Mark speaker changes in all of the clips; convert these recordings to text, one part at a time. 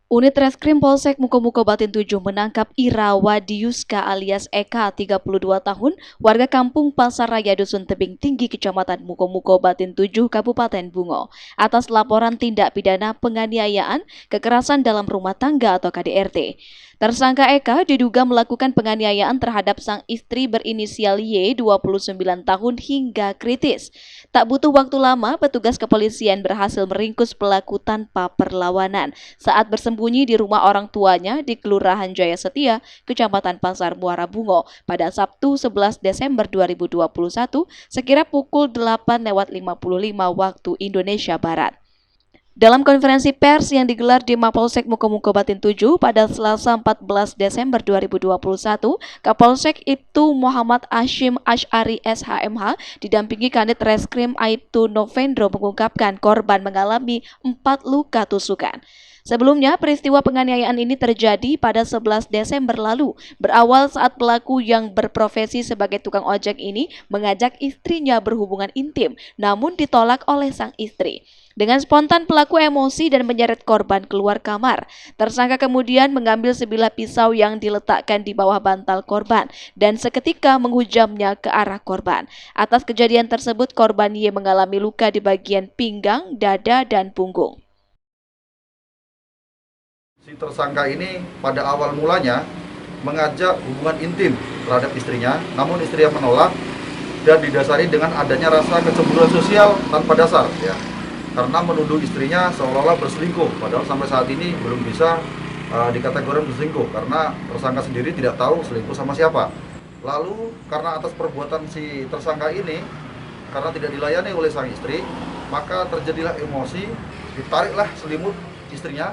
Speaker 1: Unit Reskrim Polsek Mukomuko Batin 7 menangkap Ira Wadiuska alias Eka, 32 tahun, warga kampung Pasar Raya Dusun Tebing Tinggi, Kecamatan Mukomuko Batin 7, Kabupaten Bungo, atas laporan tindak pidana penganiayaan, kekerasan dalam rumah tangga atau KDRT. Tersangka Eka diduga melakukan penganiayaan terhadap sang istri berinisial Y, 29 tahun hingga kritis. Tak butuh waktu lama, petugas kepolisian berhasil meringkus pelaku tanpa perlawanan saat bersembunyi di rumah orang tuanya di Kelurahan Jaya Setia, Kecamatan Pasar Muara Bungo pada Sabtu 11 Desember 2021 sekira pukul 8.55 waktu Indonesia Barat. Dalam konferensi pers yang digelar di Mapolsek Mukomuko Batin 7 pada Selasa 14 Desember 2021, Kapolsek Ibtu Muhammad Hashim Ash'ari SHMH didampingi Kanit Reskrim Aibtu Novendro mengungkapkan korban mengalami 4 luka tusukan. Sebelumnya, peristiwa penganiayaan ini terjadi pada 11 Desember lalu, berawal saat pelaku yang berprofesi sebagai tukang ojek ini mengajak istrinya berhubungan intim, namun ditolak oleh sang istri. Dengan spontan pelaku emosi dan menyeret korban keluar kamar. Tersangka kemudian mengambil sebilah pisau yang diletakkan di bawah bantal korban dan seketika menghujamnya ke arah korban. Atas kejadian tersebut, korban Y mengalami luka di bagian pinggang, dada, dan punggung.
Speaker 2: Si tersangka ini pada awal mulanya mengajak hubungan intim terhadap istrinya, namun istrinya menolak dan didasari dengan adanya rasa kecemburuan sosial tanpa dasar, ya. Karena menuduh istrinya seolah-olah berselingkuh, padahal sampai saat ini belum bisa dikategorikan berselingkuh karena tersangka sendiri tidak tahu selingkuh sama siapa. Lalu karena atas perbuatan si tersangka ini, karena tidak dilayani oleh sang istri, maka terjadilah emosi, ditariklah selimut istrinya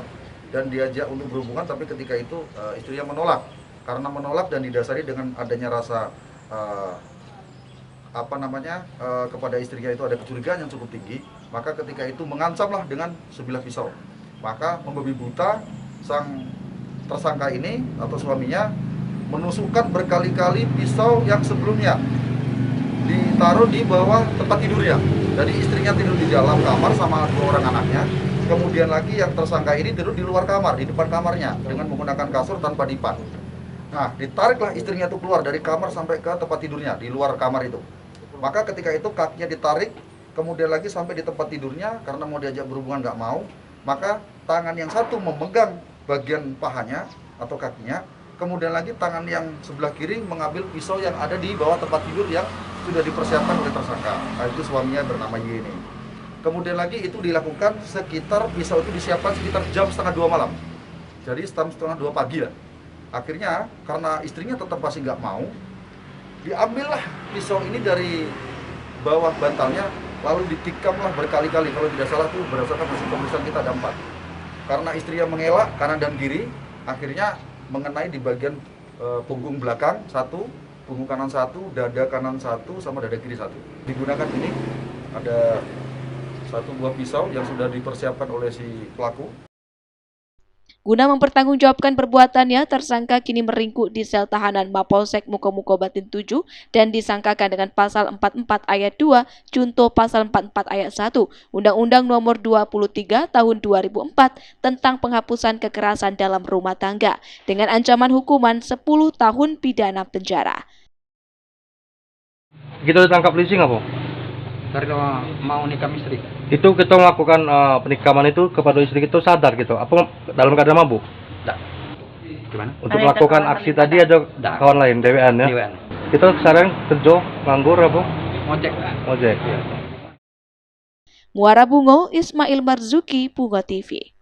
Speaker 2: dan diajak untuk berhubungan, tapi ketika itu istrinya menolak. Karena menolak dan didasari dengan adanya rasa kepada istrinya itu ada kecurigaan yang cukup tinggi, maka ketika itu mengancamlah dengan sebilah pisau. Maka membabi buta sang tersangka ini atau suaminya menusukkan berkali-kali pisau yang sebelumnya ditaruh di bawah tempat tidurnya. Jadi istrinya tidur di dalam kamar sama 2 orang anaknya. Kemudian lagi yang tersangka ini tidur di luar kamar, di depan kamarnya dengan menggunakan kasur tanpa dipan. Nah, ditariklah istrinya itu keluar dari kamar sampai ke tempat tidurnya di luar kamar itu. Maka ketika itu kakinya ditarik, kemudian lagi sampai di tempat tidurnya karena mau diajak berhubungan nggak mau. Maka tangan yang satu memegang bagian pahanya atau kakinya, kemudian lagi tangan yang sebelah kiri mengambil pisau yang ada di bawah tempat tidur yang sudah dipersiapkan oleh tersangka. Nah, itu suaminya bernama Y ini. Kemudian lagi itu dilakukan sekitar pisau itu disiapkan sekitar jam setengah 2 malam. Jadi setengah 2 pagi lah. Akhirnya karena istrinya tetap masih nggak mau, diambillah pisau ini dari bawah bantalnya, lalu ditikamlah berkali-kali. Kalau tidak salah tuh berdasarkan hasil pemeriksaan kita ada 4. Karena istrinya mengelak kanan dan kiri, akhirnya mengenai di bagian punggung belakang 1, punggung kanan 1, dada kanan 1, sama dada kiri 1. Digunakan ini ada 1 buah pisau yang sudah dipersiapkan oleh si pelaku.
Speaker 1: Guna mempertanggungjawabkan perbuatannya, tersangka kini meringkuk di sel tahanan Mapolsek Mukomuko Batin 7 dan disangkakan dengan pasal 44 ayat 2, junto pasal 44 ayat 1, Undang-Undang Nomor 23 Tahun 2004 tentang penghapusan kekerasan dalam rumah tangga dengan ancaman hukuman 10 tahun pidana penjara.
Speaker 3: Kita ditangkap polisi nggak, Po?
Speaker 4: Karena mau nikah istri.
Speaker 3: Itu kita melakukan penikaman itu kepada istri kita sadar gitu. Apa dalam keadaan mabuk?
Speaker 4: Tidak. Gimana?
Speaker 3: Untuk melakukan aksi tadi ada kawan lain, dewean ya?
Speaker 4: Dewean.
Speaker 3: Kita sekarang kerja, nganggur apa?
Speaker 4: Ngojek.
Speaker 3: Ojek.
Speaker 1: Muara Bungo, Ismail Marzuki, Bungo TV.